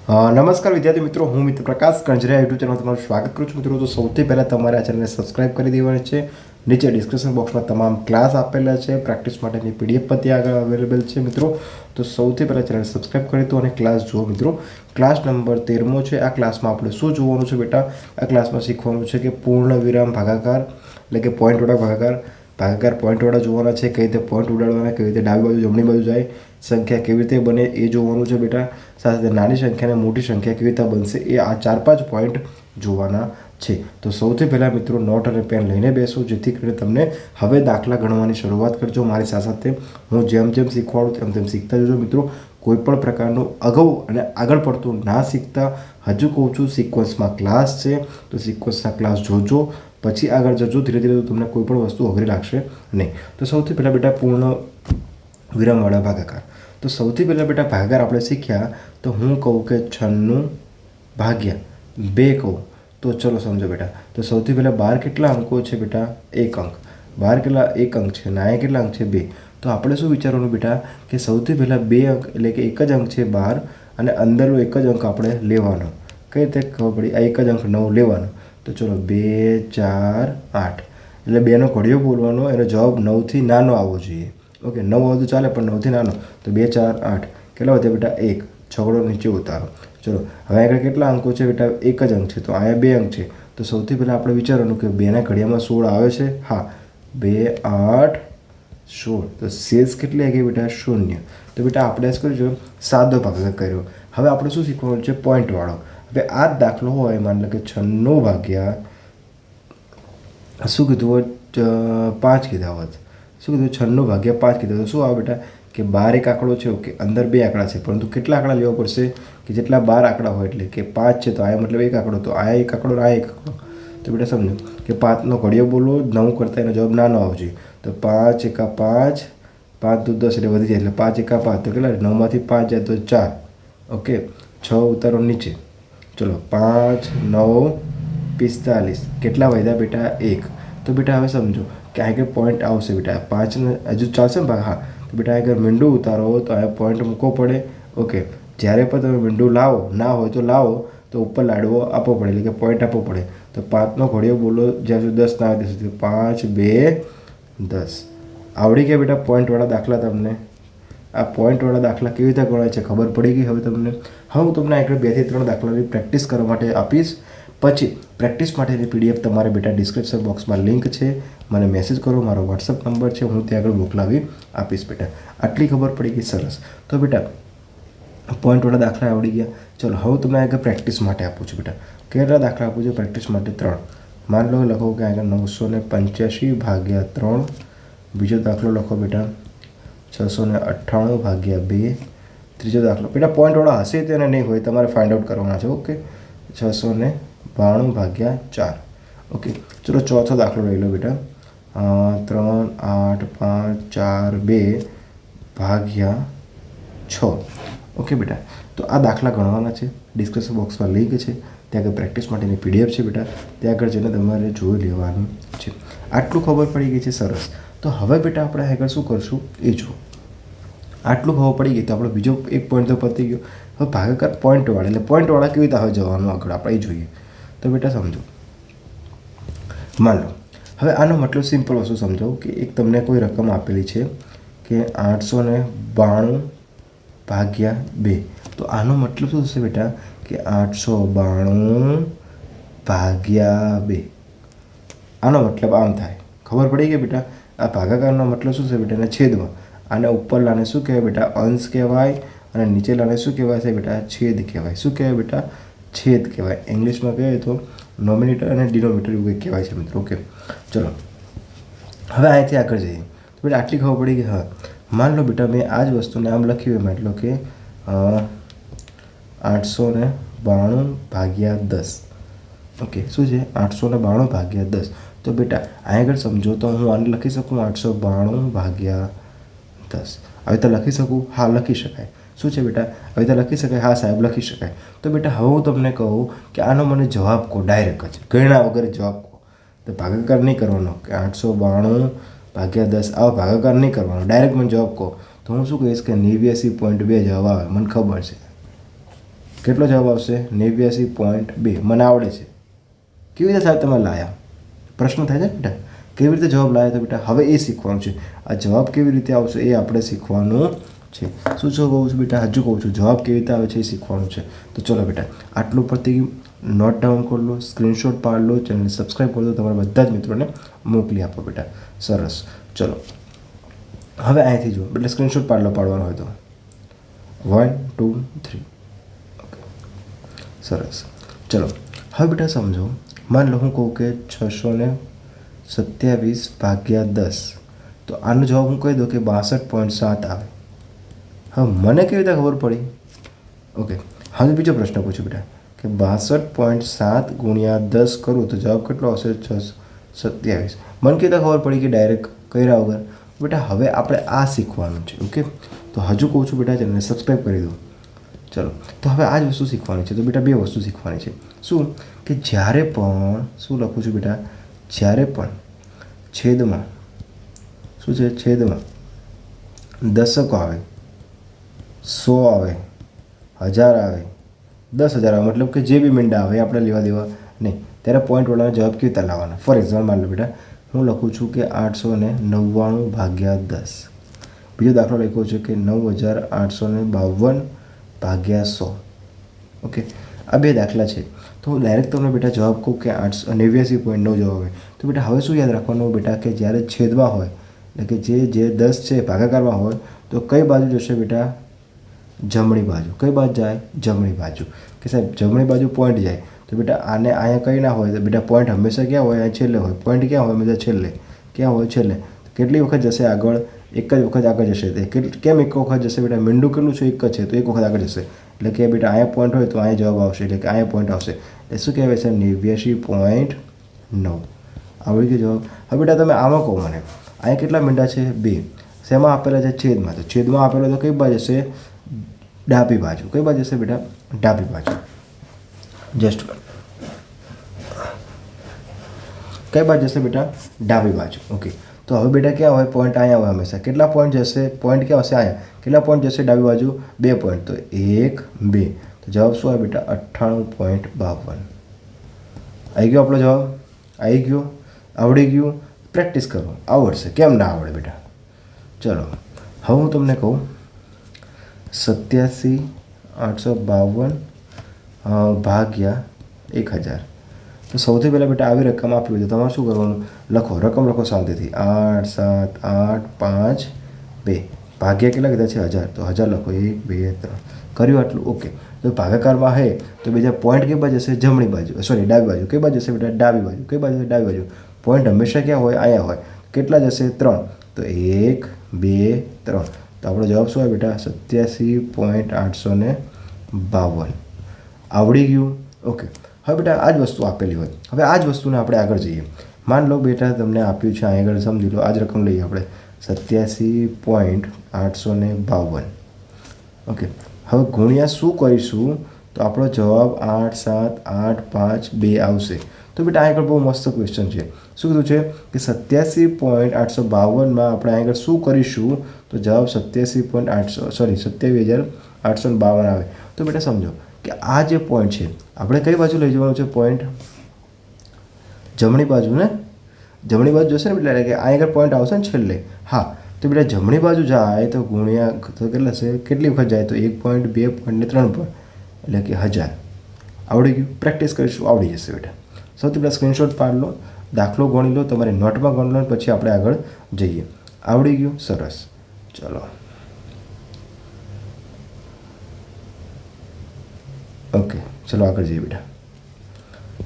નમસ્કાર વિદ્યાર્થી મિત્રો, હું મિત્ર પ્રકાશ કંજરિયા યુટ્યુબ ચેનલ તમારું સ્વાગત કરું છું. મિત્રો, તો સૌથી પહેલાં તમારે આ ચેનલને સબસ્ક્રાઇબ કરી દેવાની છે. નીચે ડિસ્ક્રિપ્શન બોક્સમાં તમામ ક્લાસ આપેલા છે, પ્રેક્ટિસ માટેની પીડીએફ પણ ત્યાં આગળ અવેલેબલ છે. મિત્રો, તો સૌથી પહેલાં ચેનલ સબસ્ક્રાઇબ કરી દો અને ક્લાસ જુઓ. મિત્રો, ક્લાસ નંબર 13 છે. આ ક્લાસમાં આપણે શું જોવાનું છે બેટા? આ ક્લાસમાં શીખવાનું છે કે પૂર્ણ વિરામ ભાગાકાર એટલે કે પોઈન્ટવાળા ભાગાકાર પોઈન્ટવાળા જોવાના છે. કઈ રીતે પોઈન્ટ ઉડાડવાના, કઈ રીતે ડાબી બાજુ જમણી બાજુ જાય, સંખ્યા કેવી રીતે બને એ જોવાનું છે બેટા. સાથે નાની સંખ્યા અને મોટી સંખ્યા કેવી રીતે બનશે એ આ 4-5 પોઈન્ટ જોવાના છે. તો સૌથી પહેલાં મિત્રો નોટ અને પેન લઈને બેસો, જેથી કરીને તમને હવે દાખલા ગણવાની શરૂઆત કરજો. મારી સાથે હું જેમ જેમ શીખવાડું તેમ શીખતા જજો. મિત્રો, કોઈપણ પ્રકારનું અગાઉ અને આગળ પડતું ના શીખતા, હજુ કહું છું સિક્વન્સમાં ક્લાસ છે, તો સિક્વન્સના ક્લાસ જોજો, પછી આગળ જજો. ધીરે ધીરે તમને કોઈ પણ વસ્તુ અઘરી લાગશે નહીં. તો સૌથી પહેલાં બેટા પૂર્ણ વિરામવાળા ભાગાકાર. તો સૌથી પહેલાં બેટા ભાગાકાર આપણે શીખ્યા. તો હું કહું કે 96 ભાગ્યા 2 કહું તો ચલો સમજો બેટા. તો સૌથી પહેલાં 12 કેટલા અંકો છે બેટા? 1 અંક. 12 કેટલા? 1 અંક છે. ના કેટલા અંક છે? 2. તો આપણે શું વિચારવાનું બેટા કે સૌથી પહેલાં 2 અંક એટલે કે એક જ અંક છે 12 અને અંદરનો એક જ અંક આપણે લેવાનો. કઈ રીતે ખબર પડી? આ એક જ અંક 9 લેવાનો. તો ચલો 2, 4, 8 એટલે 2નો ઘડિયો બોલવાનો. એનો જવાબ 9થી નાનો આવવો જોઈએ. ઓકે, 9 હોય તો ચાલે પણ 9થી નાનો. તો 2, 4, 8 કેટલા વધ્યા બેટા? 1. છગડો નીચે ઉતારો. ચલો હવે આગળ કેટલા અંકો છે બેટા? એક જ અંક છે. તો અહીંયા 2 અંક છે. તો સૌથી પહેલાં આપણે વિચારવાનું કે 2ના ઘડિયામાં 16 આવે છે. હા, 2, 8, 16. તો શેષ કેટલી આવી ગઈ બેટા? 0. તો બેટા આપણે શું કરીશું? સાદો ભાગાકાર કર્યો. હવે આપણે શું શીખવાનું છે? પોઈન્ટવાળો. હવે આ જ દાખલો હોય, માની લો કે 96 ભાગ્યા શું કીધું હોત? 5 કીધા હોત. શું કીધું? 96 ભાગ્યા 5 કીધા. તો શું આવે બેટા કે 12 એક આંકડો છે. ઓકે, અંદર 2 આંકડા છે, પરંતુ કેટલા આંકડા લેવા પડશે? કે જેટલા 12 આંકડા હોય, એટલે કે 5 છે તો આયા મતલબ એક આંકડો, તો આયા એક આંકડો, આ એક આંકડો. તો બેટા સમજો કે 5નો ઘડિયો બોલો, 9 કરતાં એનો જવાબ નાનો આવવો જોઈએ. તો 5 એકા 5, 5 દુ 10 એટલે વધી જાય, એટલે 5 એકા 5 તો કેટલા? 9માંથી 5 જાય તો 4. ઓકે, 6 ઉતારો નીચે. ચલો 5, 9, 45 કેટલા વધ્યા બેટા? 1. તો બેટા હવે સમજો કે આગળ પોઈન્ટ આવશે બેટા. 5ને હજુ ચાલશે ને ભાગ? હા. તો બેટા આગળ મીંડું ઉતારો તો આ પોઈન્ટ મૂકવો પડે. ઓકે, જ્યારે પણ તમે મીંડું લાવો, ના હોય તો લાવો, તો ઉપર લાડવો આપવો પડે, એટલે કે પોઈન્ટ આપવો પડે. તો 5નો ઘડિયો બોલો જ્યાં સુધી 10 ના આવે ત્યાં સુધી. 5, 2, 10 આવડી ગયા બેટા પોઈન્ટવાળા દાખલા તમને? આ પોઈન્ટવાળા દાખલા કેવી રીતે ગણાય છે ખબર પડી ગઈ હવે તમને? હવે હું તમને આગળ 2 થી 3 દાખલાની પ્રેક્ટિસ કરવા માટે આપીશ. પછી પ્રેક્ટિસ માટેની પીડીએફ તમારે બેટા ડિસ્ક્રિપ્શન બોક્સમાં લિંક છે, મને મેસેજ કરો, મારો વોટ્સઅપ નંબર છે, હું ત્યાં આગળ મોકલાવી આપીશ બેટા. આટલી ખબર પડી ગઈ? સરસ. તો બેટા પોઈન્ટવાળા દાખલા આવડી ગયા. ચલો હવે તમને આગળ પ્રેક્ટિસ માટે આપું છું બેટા. કેટલા દાખલા આપું છું પ્રેક્ટિસ માટે? 3. માન લો લખો કે આગળ 985 ભાગ્યા 3. બીજો દાખલો લખો બેટા 698 ભાગ્યા 2. ત્રીજો દાખલો બેટા પોઈન્ટવાળા હશે તેને નહીં હોય, તમારે ફાઇન્ડ આઉટ કરવાના છે. ઓકે, 692 ભાગ્યા 4. ઓકે, ચલો ચોથો દાખલો લઈ લો બેટા 3, 8, 5, 4, 2 ભાગ્યા 6. ઓકે બેટા, તો આ દાખલા ગણવાના છે. ડિસ્ક્રિપ્શન બોક્સમાં લિંક છે, ત્યાં આગળ પ્રેક્ટિસ માટેની પીડીએફ છે બેટા, ત્યાં આગળ જઈને તમારે જોઈ લેવાનું છે. આટલું ખબર પડી ગઈ છે? સરસ. તો હવે બેટા આપણે આગળ શું કરશું એ જો. આટલું ખબર પડી ગઈ તો આપણો બીજો એક પોઈન્ટ તો પતી ગયો. હવે ભાગાકાર પોઈન્ટવાળા, એટલે પોઈન્ટવાળા કેવી રીતે હવે જવાનું આગળ આપણે એ જોઈએ. તો બેટા સમજો, માન લો હવે આનો મતલબ સિમ્પલ વસ્તુ સમજાવું કે એક તમને કોઈ રકમ આપેલી છે કે 892 ભાગ્યા 2. તો આનો મતલબ શું થશે બેટા કે 892 ભાગ્યા 2. આનો મતલબ આમ થાય. ખબર પડી ગઈ બેટા? આ ભાગાકારનો મતલબ શું છે બેટા? એને છેદમાં. આને ઉપરલાને શું કહેવાય બેટા? અંશ કહેવાય, અને નીચેલાને શું કહેવાય છે બેટા? છેદ કહેવાય. શું કહેવાય બેટા? છેદ કહેવાય. ઇંગ્લિશમાં કહેવાય તો નોમિનેટર અને ડિનોમિનેટર એવું કંઈક કહેવાય છે મિત્રો. ઓકે, ચલો હવે અહીંથી આગળ જઈએ. તો બેટા આટલી ખબર પડી ગઈ. હા, માન લો બેટા મેં આ જ વસ્તુને આમ લખ્યું હોય, મતલબ કે 892 ભાગ્યા 10. ઓકે, શું છે? 892 ભાગ્યા 10. તો બેટા અહીં આગળ સમજો તો હું આને લખી શકું 892 ભાગ્યા 10. હવે તો લખી શકું? હા, લખી શકાય. શું છે બેટા? હવે તો લખી શકાય? હા સાહેબ, લખી શકાય. તો બેટા હવે હું તમને કહું કે આનો મને જવાબ કહો, ડાયરેક્ટ જ ગણ્યા વગર જવાબ કહો. તો ભાગાકાર નહીં કરવાનો કે 892 ભાગ્યા 10, આવો ભાગાકાર નહીં કરવાનો, ડાયરેક્ટ મને જવાબ કહો. તો હું શું કહીશ કે 89.2 જવાબ આવે, મને ખબર છે. કેટલો જવાબ આવશે? 89.2. મને આવડે છે. કેવી રીતે સાહેબ તમે લાયા? પ્રશ્ન થાય છે બેટા, કેવી રીતે જવાબ લાવ્યા? તો બેટા હવે એ શીખવાનું છે. આ જવાબ કેવી રીતે આવશે એ આપણે શીખવાનું છે. શું કહું છું બેટા? હજુ કહું છું, જવાબ કેવી રીતે આવે છે એ શીખવાનું છે. તો ચલો બેટા, આટલું પરથી નોટ ડાઉન કરી લો, સ્ક્રીનશોટ પાડી લો, ચેનલને સબસ્ક્રાઈબ કરી દો, તમારા બધા જ મિત્રોને મોકલી આપો બેટા. સરસ. ચલો હવે અહીંથી જુઓ, એટલે સ્ક્રીનશોટ પાડવાનો હોય તો 1 2 3. ઓકે, સરસ. ચલો હવે બેટા સમજો, માન લો હું કહું કે 627 ભાગ્યા 10, તો આનો જવાબ હું કહી દઉં કે 62.7 આવે. હવે મને કેવી રીતે ખબર પડી? ઓકે, હવે બીજો પ્રશ્ન પૂછું બેટા કે 62.7 ગુણ્યા 10 કરું તો જવાબ કેટલો આવશે? 627. મને કેવી રીતે ખબર પડી કે ડાયરેક્ટ કર્યા વગર? બેટા હવે આપણે આ શીખવાનું છે. ઓકે, તો હજુ કહું છું બેટા, ચેનલને સબસ્ક્રાઈબ કરી દો. ચલો, તો હવે આ જ વસ્તુ શીખવાની છે. તો બેટા બે વસ્તુ શીખવાની છે. શું? કે જ્યારે પણ શું લખું છું બેટા? જ્યારે પણ છેદમાં શું છે? છેદમાં દશકો આવે, 100 આવે, 1000 આવે, 10,000 આવે, મતલબ કે જે બી મીંડા આવે એ આપણે લેવા દેવા નહીં. ત્યારે પોઈન્ટવાળાનો જવાબ કેવી રીતે લાવવાના? ફોર એક્ઝામ્પલ માની લો બેટા, હું લખું છું કે 899 ભાગ્યા 10. બીજો દાખલો લખ્યો છે કે 9852 ભાગ્યા 100. ઓકે, આ બે દાખલા છે. તો હું ડાયરેક્ટ તમને બેટા જવાબ કહું કે 89.9 જવાબ આવે. તો બેટા હવે શું યાદ રાખવાનું બેટા કે જ્યારે છેદમાં હોય, એટલે કે જે 10 છે ભાગાકારમાં હોય, તો કઈ બાજુ જશે બેટા? જમણી બાજુ. કઈ બાજુ જાય? જમણી બાજુ. કે સાહેબ જમણી બાજુ પોઈન્ટ જાય. તો બેટા આને અહીંયા કંઈ ના હોય તો બેટા પોઈન્ટ હંમેશા ક્યાં હોય? અહીંયા છેલ્લે હોય. પોઈન્ટ ક્યાં હોય? હંમેશા છેલ્લે. ક્યાં હોય? છેલ્લે. કેટલી વખત જશે આગળ? એક જ વખત આગળ જશે. તે કેમ એક વખત જશે બેટા? મીંડું કેટલું છે? એક જ છે, તો એક વખત આગળ જશે. એટલે કે બેટા અહીંયા પોઈન્ટ હોય તો અહીંયા જવાબ આવશે. એટલે કે અહીંયા પોઈન્ટ આવશે. એ શું કહેવાય છે? 89.9. આવડી ગયો જવાબ. હવે બેટા તમે આમાં કહો મને, અહીંયા કેટલા મીંડા છે? 2. શેમાં આપેલા છે? છેદમાં. તો છેદમાં આપેલો તો કઈ બાજુ જશે? ડાબી બાજુ. કઈ બાજુ જશે બેટા? ડાબી બાજુ. જસ્ટ કઈ બાજુ જશે બેટા? ડાબી બાજુ. ઓકે, તો હવે બેટા ક્યાં હોય? પોઈન્ટ અહીંયા હોય હંમેશા. કેટલા પોઈન્ટ જશે? પોઈન્ટ ક્યાં હશે? અહીંયા. કેટલા પોઈન્ટ જશે ડાબી બાજુ? 2 પોઈન્ટ. તો 1 2. તો જવાબ શું આવે બેટા? 98.52. આવી ગયો આપણો જવાબ? આવી ગયો? આવડી ગયું? પ્રેક્ટિસ કરો, આવડશે. કેમ ના આવડે બેટા? ચલો હવે હું તમને કહું 87,852 ભાગ્યા 1000. તો સૌથી પહેલાં બેટા આવી રકમ આપી હોય તો તમારે શું કરવાનું? લખો, રકમ લખો શાંતિથી. 8 7 8 5 2 ભાગ્યા કેટલા કીધા છે? 1000. તો 1000 લખો. 1 2 3. કર્યું આટલું? ઓકે. તો ભાગાકારમાં હે તો બીજા પોઈન્ટ કઈ બાજુ જશે? જમણી બાજુ. સોરી, ડાબી બાજુ. કઈ બાજુ જશે બેટા? ડાબી બાજુ. કઈ બાજુ? ડાબી બાજુ. પોઈન્ટ હંમેશા ક્યાં હોય? અહીંયા હોય. કેટલા જશે? 3. તો 1 2 3. તો આપણો જવાબ શું આવે બેટા? 87.852. આવડી ગયું? ઓકે. હવે બેટા આ જ વસ્તુ આપેલી હોય, હવે આ જ વસ્તુને આપણે આગળ જઈએ. માન લો બેટા તમને આપ્યું છે અહીં આગળ, સમજી લો આ જ રકમ લઈએ આપણે 87.852. ઓકે, હવે ગુણ્યા શું કરીશું તો આપણો જવાબ 8 7 8 5 2 આવશે. તો બેટા અહીં આગળ બહુ મસ્ત ક્વેશ્ચન છે. શું કીધું છે કે 87.852માં આપણે અહીં આગળ શું કરીશું તો જવાબ 27,852 આવે. તો બેટા સમજો કે આ જે પોઈન્ટ છે આપણે કઈ બાજુ લઈ જવાનું છે? પોઈન્ટ જમણી બાજુ ને? જમણી બાજુ જશે ને એટલે કે અહીં આગળ પોઈન્ટ આવશે ને છેલ્લે. હા, તો બેટા જમણી બાજુ જાય તો ગુણ્યા તો કેટલા છે? કેટલી વખત જાય? તો 1 પોઈન્ટ 2 પોઈન્ટ ને 3 પોઈન્ટ, એટલે કે 1000. આવડી ગયું? પ્રેક્ટિસ કરીશું, આવડી જશે બેટા. સૌથી પહેલાં સ્ક્રીનશોટ પાડી લો, દાખલો ગણી લો, તમારી નોટમાં ગણી લો, પછી આપણે આગળ જઈએ. આવડી ગયું? સરસ. ચલો ઓકે, ચલો આગળ જઈએ બેટા.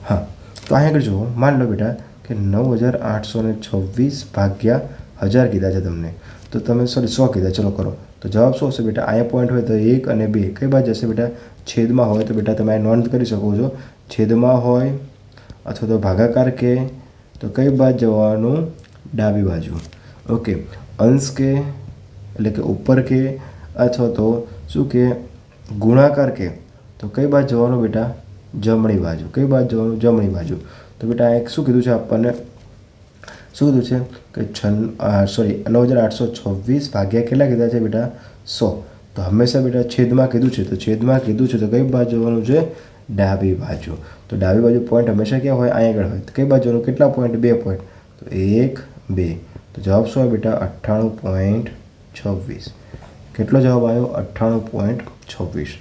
હા, તો અહીં આગળ જુઓ, માન લો બેટા કે 9,826 ભાગ્યા 1000 કીધા છે તમને. તો તમે 100 કીધા. ચલો કરો. તો જવાબ શું હશે બેટા? અહીંયા પોઈન્ટ હોય તો 1 અને 2 કઈ બાજુ જશે બેટા? છેદમાં હોય તો બેટા તમે આ નોંધ કરી શકો છો. છેદમાં હોય અથવા તો ભાગાકાર કે તો કઈ બાજુ જવાનું? ડાબી બાજુ. ઓકે, અંશ કે એટલે કે ઉપર કે અથવા તો શું કે ગુણાકાર કે તો કઈ બાજુ જવાનું બેટા? જમણી બાજુ. કઈ બાજુ જવાનું? જમણી બાજુ. તો બેટા એક શું કીધું છે આપણને? શું કીધું છે કે 9,826 ભાગ્યા કેટલા કીધા છે બેટા? 100. તો હંમેશા બેટા છેદમાં કીધું છે તો છેદમાં કીધું છે તો કઈ બાજુ જવાનું છે? ડાબી બાજુ. તો ડાબી બાજુ પોઈન્ટ હંમેશા ક્યાં હોય? અહીં આગળ હોય. તો કઈ બાજુનું કેટલા પોઈન્ટ? 2 પોઈન્ટ. તો 1 2. તો જવાબ શું આવે બેટા? 98.26. કેટલો જવાબ આવ્યો? 98.26.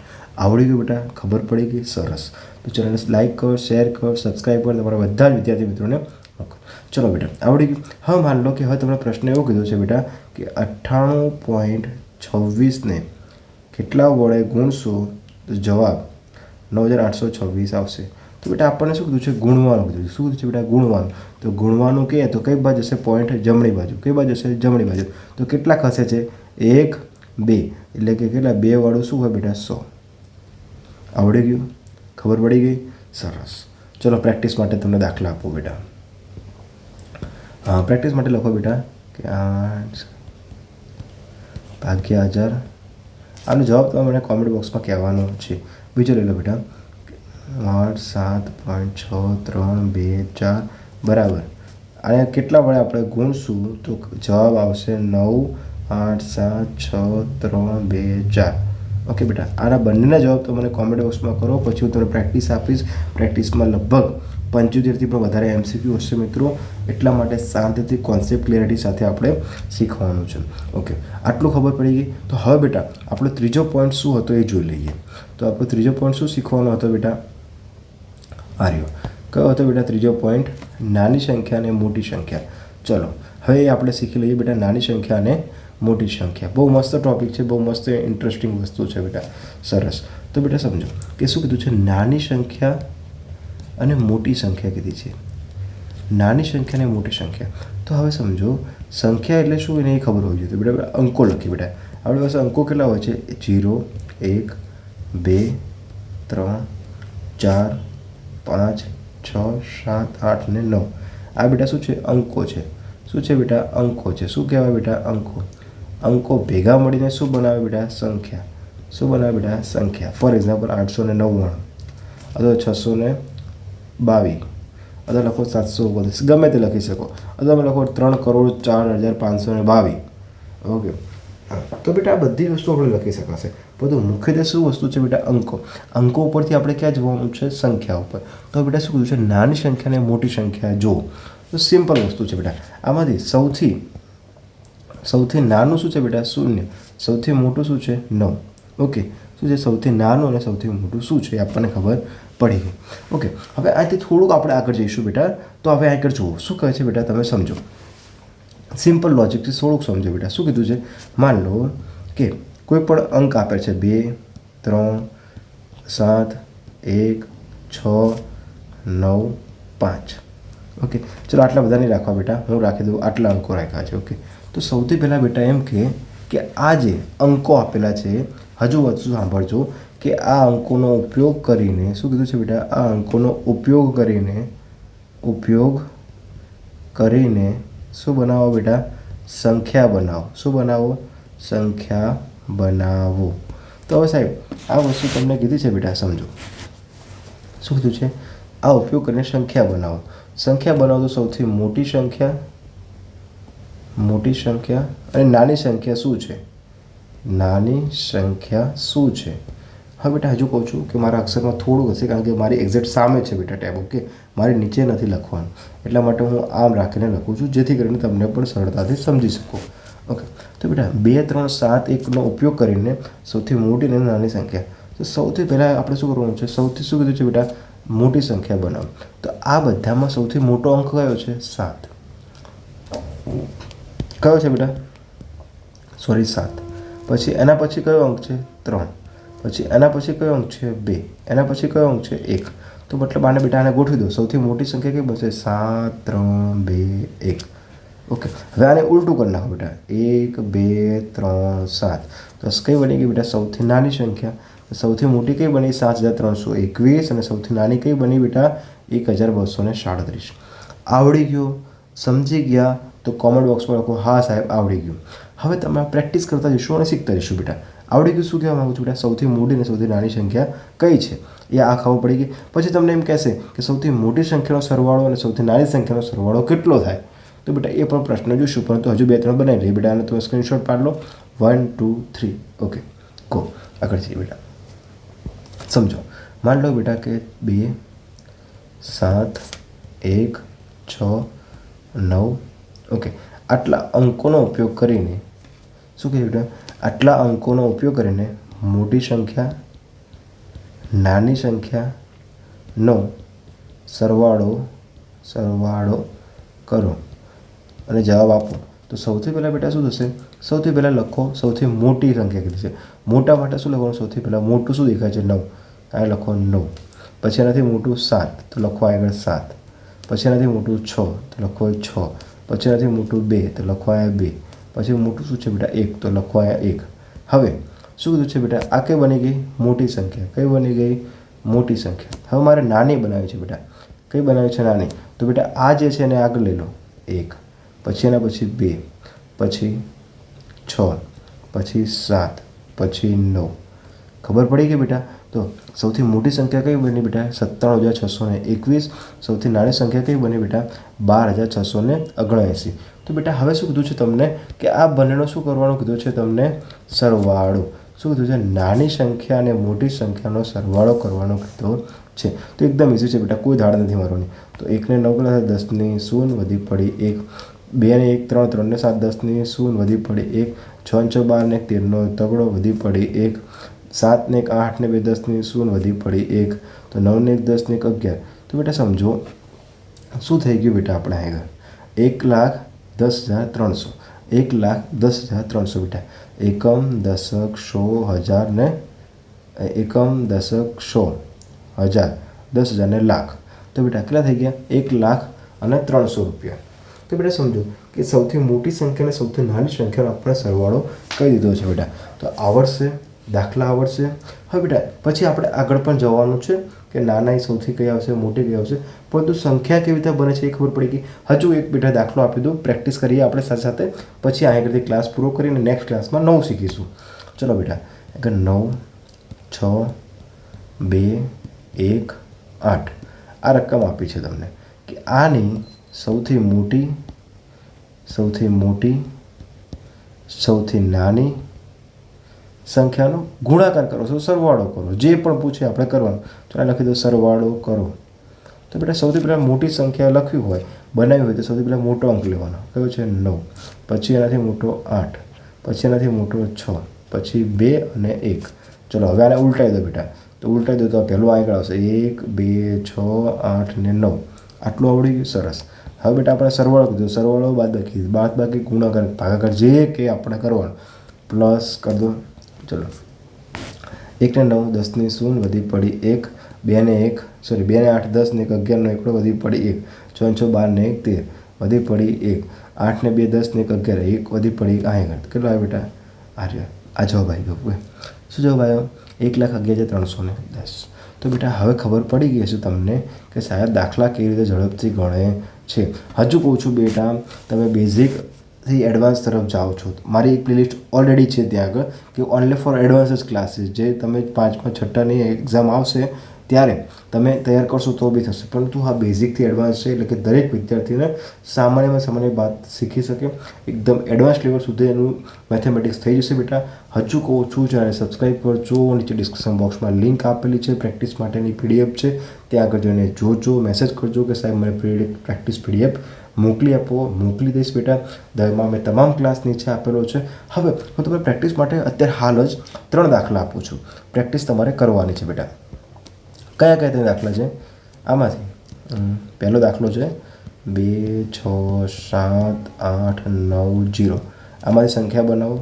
આવડી ગયું બેટા? ખબર પડી ગઈ? સરસ. તો ચેનલને લાઈક કરો, શેર કરો, સબસ્ક્રાઈબ કરો, તમારા બધા જ વિદ્યાર્થી મિત્રોને મોકલો. ચલો બેટા આવડી ગયું. હવે માન લો કે હવે તમને પ્રશ્ન એવો કીધો છે બેટા કે 98.26 કેટલા વડે ગુણશો તો જવાબ 9826 આવશે. તો બેટા આપણને શું કીધું છે? ગુણવાનું કીધું છે. શું કીધું છે બેટા? ગુણવાનું. તો ગુણવાનું કે તો કઈ બાજુ હશે? પોઈન્ટ જમણી બાજુ. કઈ બાજુ હશે? જમણી બાજુ. તો કેટલા ખસે છે? 1 2 એટલે કે કેટલા? 2 વાળું શું હોય બેટા? 100. આવડી ગયું? ખબર પડી ગઈ? સરસ. ચલો પ્રેક્ટિસ માટે તમને દાખલા આપો બેટા. પ્રેક્ટિસ માટે લખો બેટા કે 8/1000. આનો જવાબ તમે મને કોમેન્ટ બોક્સમાં કહેવાનો છે. બીજો લઈ લો બેટા 8 7.6 3 2 4 બરાબર. અને કેટલા વડે આપણે ગુણશું તો જવાબ આવશે 9 8 7 6 3 2 4. ઓકે બેટા આના બંનેના જવાબ તો મને કોમેન્ટ બોક્સમાં કરો. પછી હું તમને પ્રેક્ટિસ આપીશ. પ્રેક્ટિસમાં લગભગ 75થી પણ વધારે MCQ હશે મિત્રો. એટલા માટે શાંતિથી કોન્સેપ્ટ ક્લિયરિટી સાથે આપણે શીખવાનું છે. ઓકે આટલું ખબર પડી ગઈ. તો હવે બેટા આપણો ત્રીજો પોઈન્ટ શું હતો એ જોઈ લઈએ. તો આપણો ત્રીજો પોઈન્ટ શું શીખવાનો હતો બેટા? આર્યો. કયો હતો બેટા ત્રીજો પોઈન્ટ? નાની સંખ્યા અને મોટી સંખ્યા. ચલો હવે આપણે શીખી લઈએ બેટા નાની સંખ્યા અને મોટી સંખ્યા. બહુ મસ્ત ટોપિક છે, બહુ મસ્ત ઇન્ટરેસ્ટિંગ વસ્તુ છે બેટા. સરસ. તો બેટા સમજો કે શું કીધું છે? નાની સંખ્યા અને મોટી સંખ્યા કીધી છે. નાની સંખ્યા અને મોટી સંખ્યા. તો હવે સમજો સંખ્યા એટલે શું એને એ ખબર હોવી જોઈએ. તો બેટા અંકો લખીએ બેટા. આપણી પાસે અંકો કેટલા હોય છે? 0 1 2 3 4 5 6 7 8 ને 9. આ બેટા શું છે? અંકો છે. શું છે બેટા? અંકો છે. શું કહેવાય બેટા? અંકો. અંકો ભેગા મળીને શું બનાવે બેટા? સંખ્યા. શું બનાવે બેટા? સંખ્યા. ફોર એક્ઝામ્પલ 899 અથવા 622 અથવા લખો 732, ગમે તે લખી શકો. અથવા તમે લખો 3,04,522. ઓકે તો બેટા આ બધી વસ્તુ આપણે લખી શકાશે. બધું મુખ્યત્વે શું વસ્તુ છે બેટા? અંકો. અંકો ઉપરથી આપણે ક્યાં જવાનું છે? સંખ્યા ઉપર. તો બેટા શું કીધું છે? નાની સંખ્યા અને મોટી સંખ્યા જો. તો સિમ્પલ વસ્તુ છે બેટા. આમાંથી સૌથી નાનું શું છે બેટા? 0. સૌથી મોટું શું છે? 9. ઓકે શું છે? સૌથી નાનું અને સૌથી મોટું શું છે? આપણને ખબર પડી ગઈ. ઓકે હવે અહીંથી થોડુંક આપણે આગળ જઈશું બેટા. તો હવે આગળ જુઓ શું કહે છે બેટા? તમે સમજો. સિમ્પલ લોજિકથી થોડુંક સમજો બેટા. શું કીધું છે? માન લો કે કોઈ પણ અંક આપે છે 2 3 7 1 6 9 5. ઓકે ચલો આટલા બધા નહીં રાખવા બેટા. હું રાખી દઉં આટલા અંકો રાખ્યા છે. ઓકે તો સૌથી પહેલાં બેટા એમ કે આ જે અંકો આપેલા છે હજુ વધુ સાંભળજો કે આ અંકોનો ઉપયોગ કરીને શું કીધું છે બેટા? આ અંકોનો ઉપયોગ કરીને શું બનાવો બેટા? સંખ્યા બનાવો. શું બનાવો? સંખ્યા બનાવો. તો હવે સાહેબ આ વસ્તુ તમને કીધી છે બેટા. સમજો શું કીધું છે? આ ઉપયોગ કરીને સંખ્યા બનાવો. સંખ્યા બનાવો તો સૌથી મોટી સંખ્યા અને નાની સંખ્યા શું છે? નાની સંખ્યા શું છે? હવે બેટા હજુ કહું છું કે મારા અક્ષરમાં થોડુંક હશે કારણ કે મારી એક્ઝેક્ટ સામે છે બેટા ટેબ. ઓકે મારી નીચે નથી લખવાનું. એટલા માટે હું આમ રાખીને લખું છું જેથી કરીને તમને પણ સરળતાથી સમજી શકો. ઓકે તો બેટા 2 3 7 1નો ઉપયોગ કરીને સૌથી મોટી અને નાની સંખ્યા. તો સૌથી પહેલાં આપણે શું કરવાનું છે? સૌથી શું કીધું છે બેટા? મોટી સંખ્યા બનાવો. તો આ બધામાં સૌથી મોટો અંક કયો છે? 7. કયો છે બેટા? સોરી 7. પછી એના પછી કયો અંક છે? 3. પછી એના પછી કયો અંક છે? 2. એના પછી કયો અંક છે? 1. તો મતલબ આને બેટા આને ગોઠવી દો. સૌથી મોટી સંખ્યા કઈ બનશે? 7 3 2 1. ઓકે હવે આને ઉલટું કરી નાખો બેટા. 1 2 3 7. તો કઈ બની ગઈ બેટા? સૌથી નાની સંખ્યા. સૌથી મોટી કઈ બની? 7321. અને સૌથી નાની કઈ બની બેટા? 1237. આવડી ગયું? સમજી ગયા? તો કોમેન્ટ બોક્સમાં લખો હા સાહેબ આવડી ગયું. હવે તમે પ્રેક્ટિસ કરતા જઈશું અને શીખતા જઈશું બેટા. આવડી ગયું? શું કહેવા માગું છું બેટા? સૌથી મોટી અને સૌથી નાની સંખ્યા કઈ છે એ આ ખબર પડી ગઈ. પછી તમને એમ કહેશે કે સૌથી મોટી સંખ્યાનો સરવાળો અને સૌથી નાની સંખ્યાનો સરવાળો કેટલો થાય? તો બેટા એ પણ પ્રશ્ન જોઈશું, પરંતુ હજુ 2 3 બનાવી લઈએ બેટા. અને તમે સ્ક્રીનશોટ પાડી લો 1 2 3. ઓકે કહો આગળ જઈએ બેટા. સમજો, માન લો બેટા કે 2 7 1 6 9 ઓકે, આટલા અંકોનો ઉપયોગ કરીને શું કહે બેટા, આટલા અંકોનો ઉપયોગ કરીને મોટી સંખ્યા નાની સંખ્યાનો સરવાળો કરો અને જવાબ આપો. તો સૌથી પહેલાં બેટા શું થશે, સૌથી પહેલાં લખો સૌથી મોટી સંખ્યા કીધી છે. મોટા માટે શું લખવાનું, સૌથી પહેલાં મોટું શું દેખાય છે 9, આ લખો 9. પછી એનાથી મોટું 7 તો લખો આગળ 7. પછી એનાથી મોટું 6 તો લખો 6. પછી એનાથી મોટું 2 તો લખો અહીંયા 2. પછી મોટું શું છે બેટા 1 તો લખો અહીંયા 1. હવે શું કીધું છે બેટા, આ કઈ બની ગઈ મોટી સંખ્યા, કઈ બની ગઈ મોટી સંખ્યા. હવે મારે નાની બનાવી છે બેટા, કઈ બનાવી છે નાની, તો બેટા આ જે છે એને આગળ લઈ લો 1, પછી એના પછી 2, પછી 6, પછી 7, પછી 9. ખબર પડી ગઈ બેટા. તો સૌથી મોટી સંખ્યા કઈ બની બેટા 97,621. સૌથી નાની સંખ્યા કઈ બની બેટા 12,679. તો બેટા હવે શું કીધું છે તમને કે આ બંનેનો શું કરવાનું કીધું છે તમને, સરવાળો. શું કીધું છે, નાની સંખ્યા અને મોટી સંખ્યાનો સરવાળો કરવાનો કીધો છે. તો એકદમ ઇઝી છે બેટા, કોઈ ધાડ નથી મારવાની. તો 1 ને 9 10 શૂન્ય વધી પડી 1, 2 ને 1 3, 3 ને 7 10 શૂન્ય વધી પડી 1, 6 ને 6 12 ને 13 તગડો વધી પડી 1, 7 ને 1 8 ને 2 10 શૂન્ય વધી પડી 1, તો 9 ને 1 10 ને 1 11. તો બેટા સમજો શું થઈ ગયું બેટા, આપણે આગળ 1,10,300, 1,10,300 બેટા. એકમ દશક સો હજાર ને એકમ દશક સો હજાર 10,000 ને લાખ. તો બેટા કેટલા થઈ ગયા 1,03,00,000 રૂપિયા. તો બેટા સમજો કે સૌથી મોટી સંખ્યા અને સૌથી નાની સંખ્યાનો આપણે સરવાળો કહી દીધો છે બેટા. તો આવડશે, દાખલા આવડશે. હવે બેટા પછી આપણે આગળ પણ જવાનું છે કે નાના સૌથી કઈ આવશે, મોટી કઈ આવશે, પરંતુ સંખ્યા કેવી રીતે બને છે એ ખબર પડી ગઈ. હજુ એક બેટા દાખલો આપી દઉં, પ્રેક્ટિસ કરીએ આપણે સાથે સાથે, પછી આગળથી ક્લાસ પૂરો કરીને નેક્સ્ટ ક્લાસમાં 9 શીખીશું. ચલો બેટા, આગળ 9 6 2 1 8 આ રકમ આપી છે તમને કે આની સૌથી મોટી, સૌથી નાની સંખ્યાનો ગુણાકાર કરો છો, સરવાળો કરો, જે પણ પૂછે આપણે કરવાનું. ચાલો લખી દો સરવાળો કરો. તો બેટા સૌથી પહેલાં મોટી સંખ્યા લખ્યું હોય, બનાવી હોય તો સૌથી પહેલાં મોટો અંક લેવાનો, કયો છે 9, પછી એનાથી મોટો 8, પછી એનાથી મોટો 6, પછી 2 અને 1. ચલો હવે આને ઉલટાવી દો બેટા. તો ઉલટાવી દો તો પહેલું આગળ આવશે 1 2 6 8 ને 9. આટલું આવડી ગયું, સરસ. હવે બેટા આપણે સરવાળો કીધો, સરવાળો બાદબાકી ગુણાકાર ભાગાકાર જે કે આપણે કરવાનું, પ્લસ કરી દો. ચલો 1 ને 9 10 ની શૂન્ય વધી પડી 1, 2 ને 1 સોરી 2 ને 8 10 ને 1 11 નો એકડો વધી પડી 1, 6 ને 6 12 ને 1 13 વધી પડી 1, 8 ને 2 10 ને 1 11 1 વધી પડી 1. આ કેટલો આવે બેટા, આ જવાબ આવી ગયો. શું જવાબ આવ્યો 1,11,310. તો બેટા હવે ખબર પડી ગઈ છે તમને કે સાહેબ દાખલા કેવી રીતે ઝડપથી ગણે છે. હજુ કહું છું બેટા, તમે બેઝિકથી એડવાન્સ તરફ જાઓ છો. મારી એક પ્લેલિસ્ટ ઓલરેડી છે ત્યાં આગળ કે ઓનલી ફોર એડવાન્સ ક્લાસીસ, જે તમે 5મા 6ઠાની એક્ઝામ આવશે ત્યારે તમે તૈયાર કરશો તો બી થશે. પરંતુ હા બેઝિકથી એડવાન્સ છે, એટલે કે દરેક વિદ્યાર્થીને સામાન્યમાં સામાન્ય વાત શીખી શકે, એકદમ એડવાન્સ લેવલ સુધી એનું મેથેમેટિક્સ થઈ જશે બેટા. હજુ કહું છું ચેનલ સબસ્ક્રાઈબ કરજો, નીચે ડિસ્ક્રિપ્શન બોક્સમાં લિંક આપેલી છે, પ્રેક્ટિસ માટેની PDF છે, ત્યાં આગળ જઈને જોજો, મેસેજ કરજો કે સાહેબ મને પ્રેક્ટિસ PDF મોકલી આપો. મોકલી દઈશ બેટા. મેં તમામ ક્લાસ નીચે આપેલો છે. હવે હું તમને પ્રેક્ટિસ માટે અત્યારે હાલ જ 3 દાખલા આપું છું, પ્રેક્ટિસ તમારે કરવાની છે બેટા. કયા કયા તે દાખલા છે આમાંથી? પહેલો દાખલો છે 2 6 7 8 9 0. આમાંથી સંખ્યા બનાવો,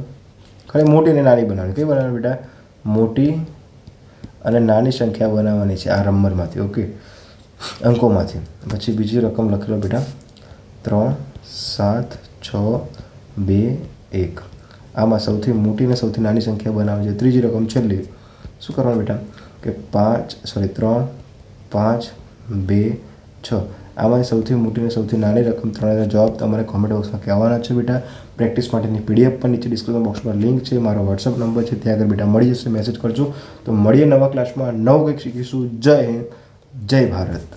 ખાલી મોટી અને નાની બનાવવાની. કઈ બનાવવાની બેટા? મોટી અને નાની સંખ્યા બનાવવાની છે આ નંબરમાંથી, ઓકે, અંકોમાંથી. પછી બીજી રકમ લખેલો બેટા 3 7 6 2 1. આમાં સૌથી મોટી અને સૌથી નાની સંખ્યા બનાવવાની છે. ત્રીજી રકમ છેલ્લી શું કરવાનું બેટા કે 3 5 2 6. આમાં સૌથી મોટી અને સૌથી નાની રકમ 3 જવાબ તમારે કોમેન્ટ બોક્સમાં કહેવાના છે બેટા. પ્રેક્ટિસ માટેની PDF પણ નીચે ડિસ્ક્રિપ્શન બોક્સમાં લિંક છે, મારો WhatsApp નંબર છે, ત્યાં આગળ બેટા મળી જશે, મેસેજ કરજો. તો મળીએ નવા ક્લાસમાં, નવું કંઈક શીખીશું. જય હિન્દ, જય ભારત.